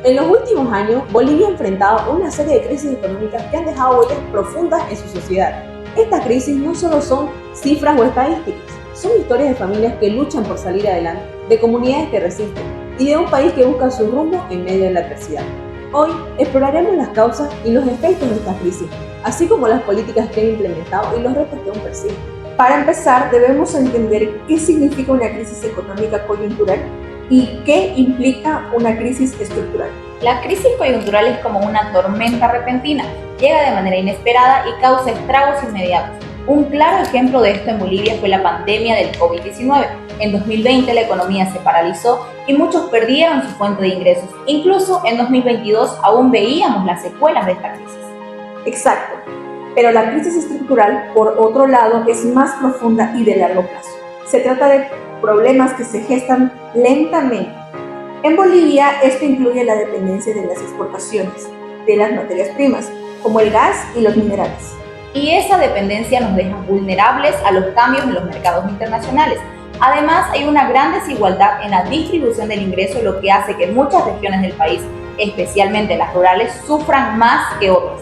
En los últimos años, Bolivia ha enfrentado una serie de crisis económicas que han dejado huellas profundas en su sociedad. Estas crisis no solo son cifras o estadísticas, son historias de familias que luchan por salir adelante, de comunidades que resisten y de un país que busca su rumbo en medio de la adversidad. Hoy exploraremos las causas y los efectos de esta crisis, así como las políticas que han implementado y los retos que aún persisten. Para empezar, debemos entender qué significa una crisis económica coyuntural y qué implica una crisis estructural. La crisis coyuntural es como una tormenta repentina, llega de manera inesperada y causa estragos inmediatos. Un claro ejemplo de esto en Bolivia fue la pandemia del COVID-19. En 2020 la economía se paralizó y muchos perdieron su fuente de ingresos. Incluso en 2022 aún veíamos las secuelas de esta crisis. Exacto, pero la crisis estructural, por otro lado, es más profunda y de largo plazo. Se trata de problemas que se gestan lentamente. En Bolivia, esto incluye la dependencia de las exportaciones de las materias primas, como el gas y los minerales. Y esa dependencia nos deja vulnerables a los cambios en los mercados internacionales. Además, hay una gran desigualdad en la distribución del ingreso, lo que hace que muchas regiones del país, especialmente las rurales, sufran más que otras.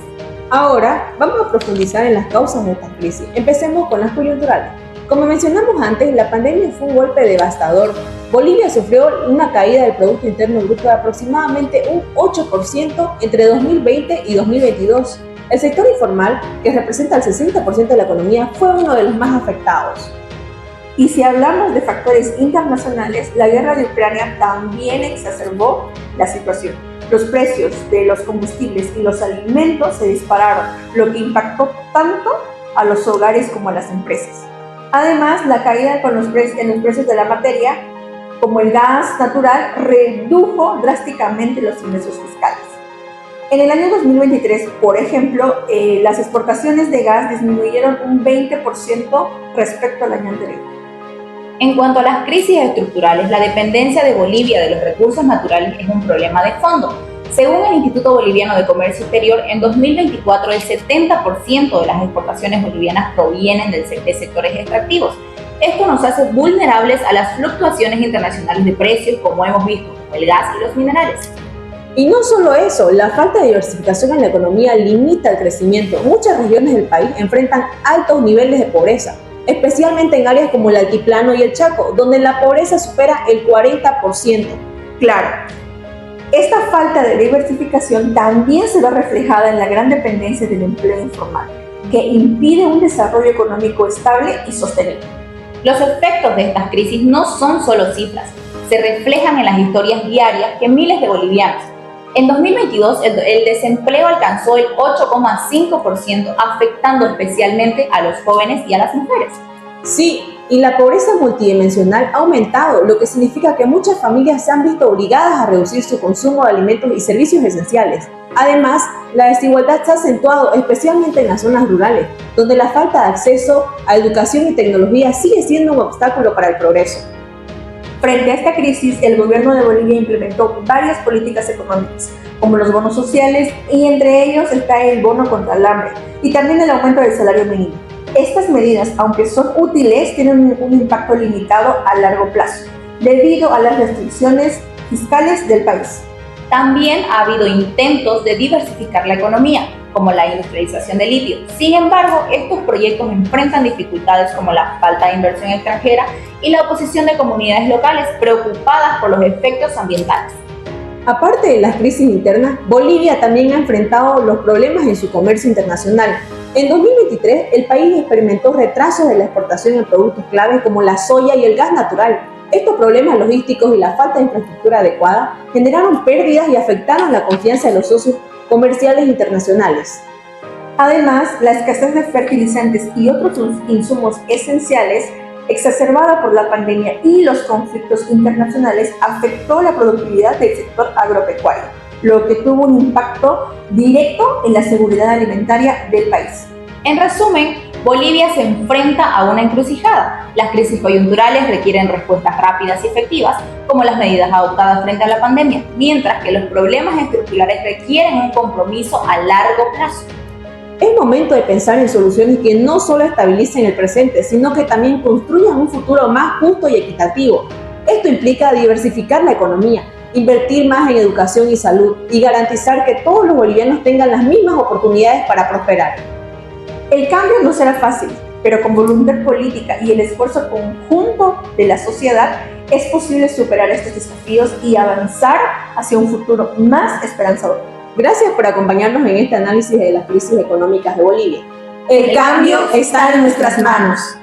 Ahora, vamos a profundizar en las causas de esta crisis. Empecemos con las coyunturales. Como mencionamos antes, la pandemia fue un golpe devastador. Bolivia sufrió una caída del Producto Interno Bruto de aproximadamente un 8% entre 2020 y 2022. El sector informal, que representa el 60% de la economía, fue uno de los más afectados. Y si hablamos de factores internacionales, la guerra de Ucrania también exacerbó la situación. Los precios de los combustibles y los alimentos se dispararon, lo que impactó tanto a los hogares como a las empresas. Además, la caída en los precios de la materia, como el gas natural, redujo drásticamente los ingresos fiscales. En el año 2023, por ejemplo, las exportaciones de gas disminuyeron un 20% respecto al año anterior. En cuanto a las crisis estructurales, la dependencia de Bolivia de los recursos naturales es un problema de fondo. Según el Instituto Boliviano de Comercio Exterior, en 2024 el 70% de las exportaciones bolivianas provienen de sectores extractivos. Esto nos hace vulnerables a las fluctuaciones internacionales de precios, como hemos visto, como el gas y los minerales. Y no solo eso, la falta de diversificación en la economía limita el crecimiento. Muchas regiones del país enfrentan altos niveles de pobreza, especialmente en áreas como el Altiplano y el Chaco, donde la pobreza supera el 40%. Claro, esta falta de diversificación también se ve reflejada en la gran dependencia del empleo informal, que impide un desarrollo económico estable y sostenible. Los efectos de estas crisis no son solo cifras, se reflejan en las historias diarias que miles de bolivianos. En 2022, el desempleo alcanzó el 8,5%, afectando especialmente a los jóvenes y a las mujeres. Sí, y la pobreza multidimensional ha aumentado, lo que significa que muchas familias se han visto obligadas a reducir su consumo de alimentos y servicios esenciales. Además, la desigualdad se ha acentuado especialmente en las zonas rurales, donde la falta de acceso a educación y tecnología sigue siendo un obstáculo para el progreso. Frente a esta crisis, el gobierno de Bolivia implementó varias políticas económicas, como los bonos sociales, y entre ellos está el bono contra el hambre y también el aumento del salario mínimo. Estas medidas, aunque son útiles, tienen un impacto limitado a largo plazo, debido a las restricciones fiscales del país. También ha habido intentos de diversificar la economía, como la industrialización del litio. Sin embargo, estos proyectos enfrentan dificultades como la falta de inversión extranjera y la oposición de comunidades locales preocupadas por los efectos ambientales. Aparte de las crisis internas, Bolivia también ha enfrentado los problemas en su comercio internacional. En 2023, el país experimentó retrasos de la exportación de productos claves como la soya y el gas natural. Estos problemas logísticos y la falta de infraestructura adecuada generaron pérdidas y afectaron la confianza de los socios comerciales internacionales. Además, la escasez de fertilizantes y otros insumos esenciales, exacerbada por la pandemia y los conflictos internacionales, afectó la productividad del sector agropecuario, lo que tuvo un impacto directo en la seguridad alimentaria del país. En resumen, Bolivia se enfrenta a una encrucijada. Las crisis coyunturales requieren respuestas rápidas y efectivas, como las medidas adoptadas frente a la pandemia, mientras que los problemas estructurales requieren un compromiso a largo plazo. Es momento de pensar en soluciones que no solo estabilicen el presente, sino que también construyan un futuro más justo y equitativo. Esto implica diversificar la economía, invertir más en educación y salud y garantizar que todos los bolivianos tengan las mismas oportunidades para prosperar. El cambio no será fácil, pero con voluntad política y el esfuerzo conjunto de la sociedad es posible superar estos desafíos y avanzar hacia un futuro más esperanzador. Gracias por acompañarnos en este análisis de las crisis económicas de Bolivia. El cambio está en nuestras manos.